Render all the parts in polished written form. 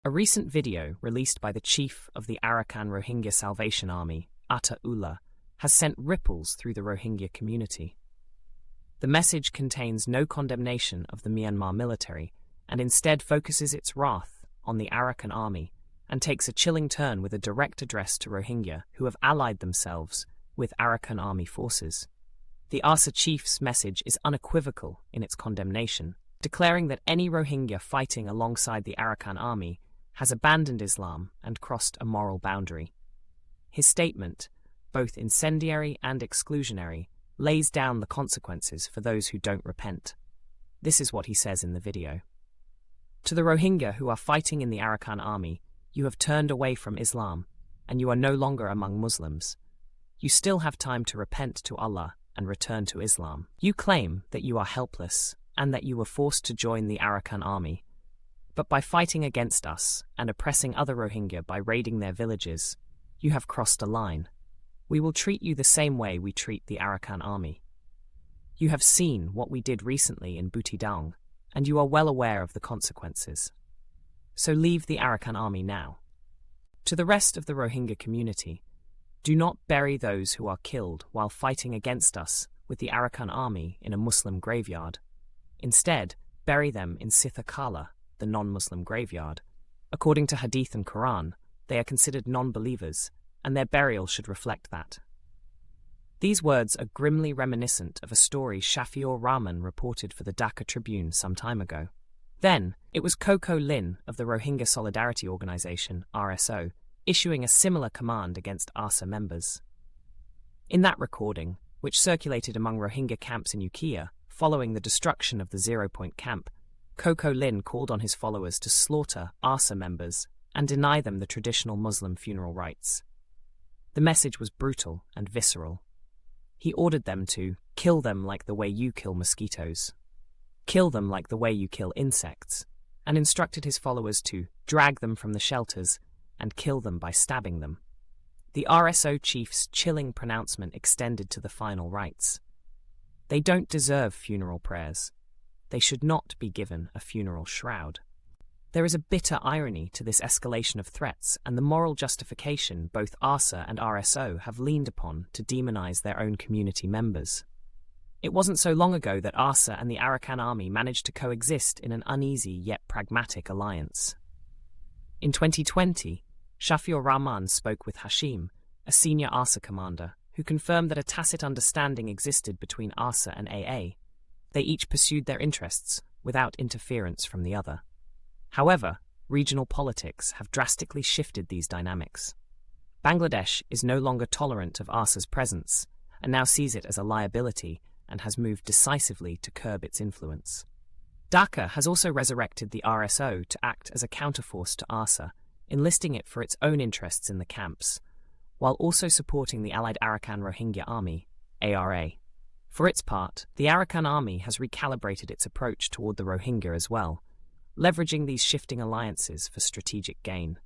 A recent video released by the chief of the Arakan Rohingya Salvation Army, Ataullah, has sent ripples through the Rohingya community. The message contains no condemnation of the Myanmar military and instead focuses its wrath on the Arakan army and takes a chilling turn with a direct address to Rohingya who have allied themselves with Arakan army forces. The ARSA chief's message is unequivocal in its condemnation, declaring that any Rohingya fighting alongside the Arakan army has abandoned Islam and crossed a moral boundary. His statement, both incendiary and exclusionary, lays down the consequences for those who don't repent. This is what he says in the video. To the Rohingya who are fighting in the Arakan army, you have turned away from Islam, and you are no longer among Muslims. You still have time to repent to Allah and return to Islam. You claim that you are helpless and that you were forced to join the Arakan army. But by fighting against us and oppressing other Rohingya by raiding their villages, you have crossed a line. We will treat you the same way we treat the Arakan army. You have seen what we did recently in Butidang, and you are well aware of the consequences. So leave the Arakan army now. To the rest of the Rohingya community, do not bury those who are killed while fighting against us with the Arakan army in a Muslim graveyard. Instead, bury them in Sithakala, the non-Muslim graveyard. According to Hadith and Quran, they are considered non-believers, and their burial should reflect that. These words are grimly reminiscent of a story Shafiur Rahman reported for the Dhaka Tribune some time ago. Then, it was Koko Lin of the Rohingya Solidarity Organization, RSO, issuing a similar command against ARSA members. In that recording, which circulated among Rohingya camps in Ukiah, following the destruction of the 0-point camp, Koko Lin called on his followers to slaughter ARSA members and deny them the traditional Muslim funeral rites. The message was brutal and visceral. He ordered them to kill them like the way you kill mosquitoes, kill them like the way you kill insects, and instructed his followers to drag them from the shelters and kill them by stabbing them. The RSO chief's chilling pronouncement extended to the final rites. They don't deserve funeral prayers. They should not be given a funeral shroud. There is a bitter irony to this escalation of threats and the moral justification both ARSA and RSO have leaned upon to demonize their own community members. It wasn't so long ago that ARSA and the Arakan army managed to coexist in an uneasy yet pragmatic alliance. In 2020, Shafiur Rahman spoke with Hashim, a senior ARSA commander, who confirmed that a tacit understanding existed between ARSA and AA. They each pursued their interests without interference from the other. However, regional politics have drastically shifted these dynamics. Bangladesh is no longer tolerant of ARSA's presence and now sees it as a liability and has moved decisively to curb its influence. Dhaka has also resurrected the RSO to act as a counterforce to ARSA, enlisting it for its own interests in the camps, while also supporting the allied Arakan Rohingya Army, ARA. For its part, the Arakan army has recalibrated its approach toward the Rohingya as well, leveraging these shifting alliances for strategic gain.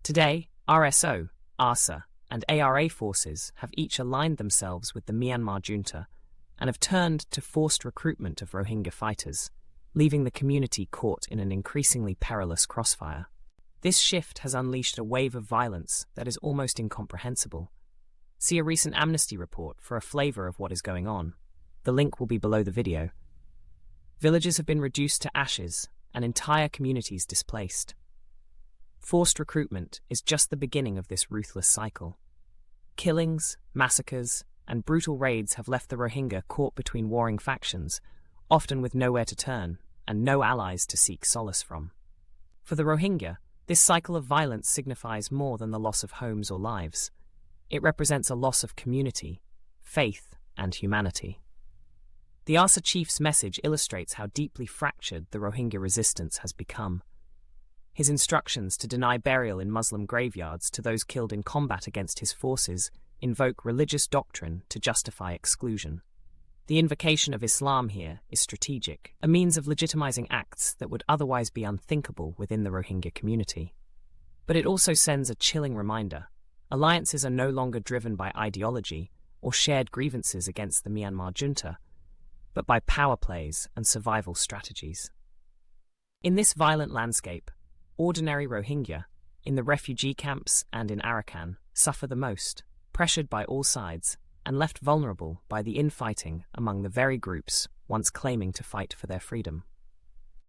Today, RSO, ARSA, and ARA forces have each aligned themselves with the Myanmar junta and have turned to forced recruitment of Rohingya fighters, leaving the community caught in an increasingly perilous crossfire. This shift has unleashed a wave of violence that is almost incomprehensible. See a recent Amnesty report for a flavor of what is going on. The link will be below the video. Villages have been reduced to ashes and entire communities displaced. Forced recruitment is just the beginning of this ruthless cycle. Killings, massacres, and brutal raids have left the Rohingya caught between warring factions, often with nowhere to turn and no allies to seek solace from. For the Rohingya, this cycle of violence signifies more than the loss of homes or lives. It represents a loss of community, faith, and humanity. The ARSA chief's message illustrates how deeply fractured the Rohingya resistance has become. His instructions to deny burial in Muslim graveyards to those killed in combat against his forces invoke religious doctrine to justify exclusion. The invocation of Islam here is strategic, a means of legitimizing acts that would otherwise be unthinkable within the Rohingya community. But it also sends a chilling reminder. Alliances are no longer driven by ideology or shared grievances against the Myanmar junta, but by power plays and survival strategies. In this violent landscape, ordinary Rohingya, in the refugee camps and in Arakan, suffer the most, pressured by all sides, and left vulnerable by the infighting among the very groups once claiming to fight for their freedom.